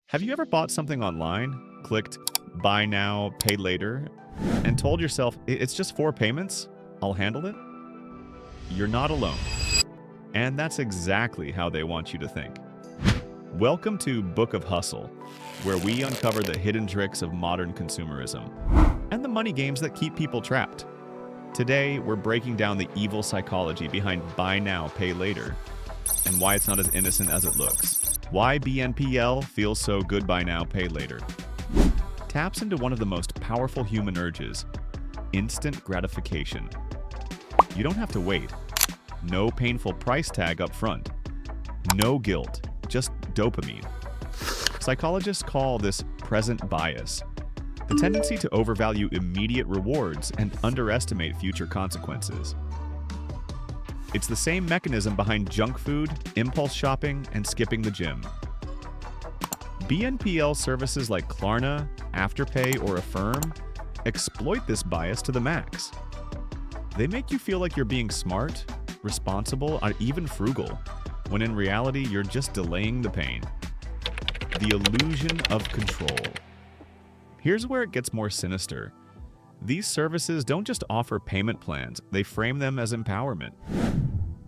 Have you ever bought something online, clicked buy now, pay later, and told yourself, it's just 4 payments, I'll handle it? You're not alone. And that's exactly how they want you to think. Welcome to Book of Hustle, where we uncover the hidden tricks of modern consumerism and the money games that keep people trapped. Today, we're breaking down the evil psychology behind buy now, pay later, and why it's not as innocent as it looks. Why BNPL feels so good buy now, pay later. Taps into one of the most powerful human urges, instant gratification. You don't have to wait. No painful price tag up front. No guilt, just dopamine. Psychologists call this present bias, the tendency to overvalue immediate rewards and underestimate future consequences. It's the same mechanism behind junk food, impulse shopping, and skipping the gym. BNPL services like Klarna, Afterpay, or Affirm exploit this bias to the max. They make you feel like you're being smart, responsible, or even frugal, when in reality you're just delaying the pain. The illusion of control. Here's where it gets more sinister. These services don't just offer payment plans, they frame them as empowerment.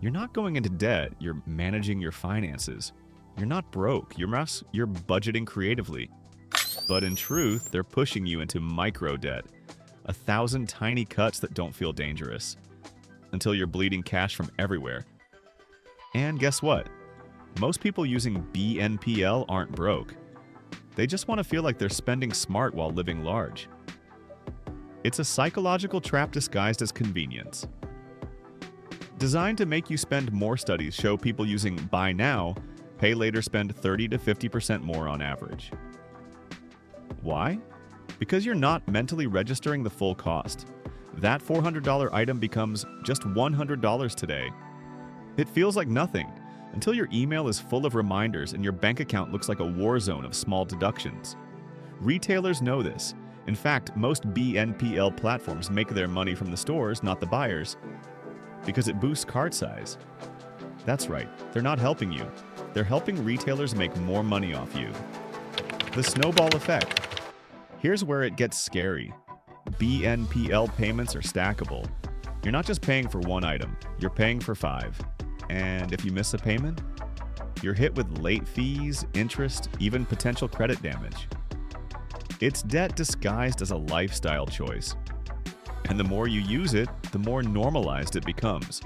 You're not going into debt, you're managing your finances. You're not broke, you're budgeting creatively. But in truth, they're pushing you into micro debt, 1,000 tiny cuts that don't feel dangerous, until you're bleeding cash from everywhere. And guess what? Most people using BNPL aren't broke. They just want to feel like they're spending smart while living large. It's a psychological trap disguised as convenience. Designed to make you spend more, studies show people using buy now, pay later spend 30 to 50% more on average. Why? Because you're not mentally registering the full cost. That $400 item becomes just $100 today. It feels like nothing until your email is full of reminders and your bank account looks like a war zone of small deductions. Retailers know this. In fact, most BNPL platforms make their money from the stores, not the buyers, because it boosts cart size. That's right, they're not helping you. They're helping retailers make more money off you. The snowball effect. Here's where it gets scary. BNPL payments are stackable. You're not just paying for one item, you're paying for 5. And if you miss a payment, you're hit with late fees, interest, even potential credit damage. It's debt disguised as a lifestyle choice. And the more you use it, the more normalized it becomes.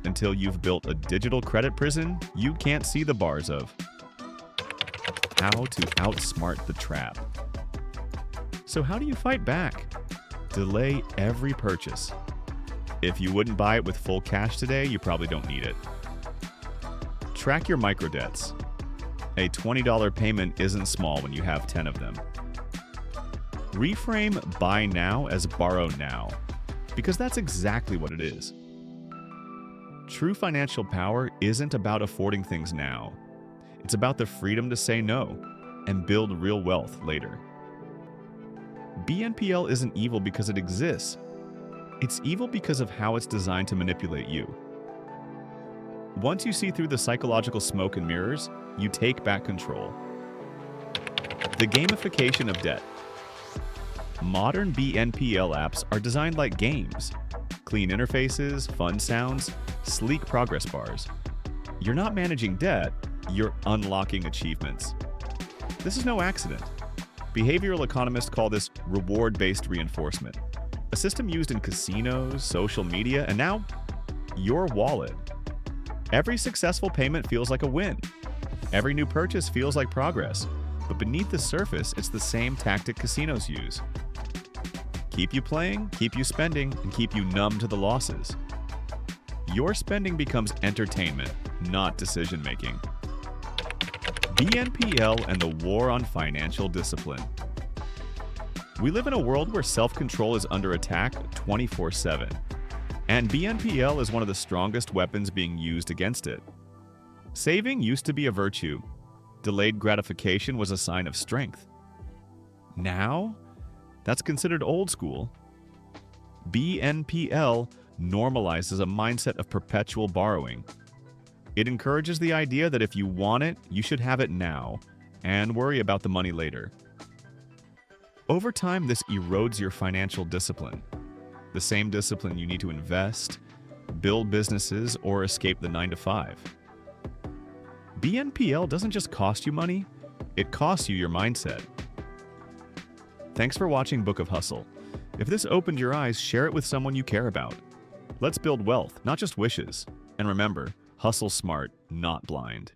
Until you've built a digital credit prison you can't see the bars of. How to outsmart the trap. So how do you fight back? Delay every purchase. If you wouldn't buy it with full cash today, you probably don't need it. Track your microdebts. A $20 payment isn't small when you have 10 of them. Reframe buy now as borrow now, because that's exactly what it is. True financial power isn't about affording things now. It's about the freedom to say no and build real wealth later. BNPL isn't evil because it exists. It's evil because of how it's designed to manipulate you. Once you see through the psychological smoke and mirrors, you take back control. The gamification of debt. Modern BNPL apps are designed like games. Clean interfaces, fun sounds, sleek progress bars. You're not managing debt, you're unlocking achievements. This is no accident. Behavioral economists call this reward-based reinforcement, a system used in casinos, social media, and now your wallet. Every successful payment feels like a win. Every new purchase feels like progress. But beneath the surface, it's the same tactic casinos use. Keep you playing, keep you spending, and keep you numb to the losses. Your spending becomes entertainment, not decision-making. BNPL and the war on financial discipline. We live in a world where self-control is under attack 24/7, and BNPL is one of the strongest weapons being used against it. Saving used to be a virtue. Delayed gratification was a sign of strength. Now, that's considered old school. BNPL normalizes a mindset of perpetual borrowing. It encourages the idea that if you want it, you should have it now, and worry about the money later. Over time, this erodes your financial discipline, the same discipline you need to invest, build businesses, or escape the 9-to-5. BNPL doesn't just cost you money, it costs you your mindset. Thanks for watching Book of Hustle. If this opened your eyes, share it with someone you care about. Let's build wealth, not just wishes. And remember, hustle smart, not blind.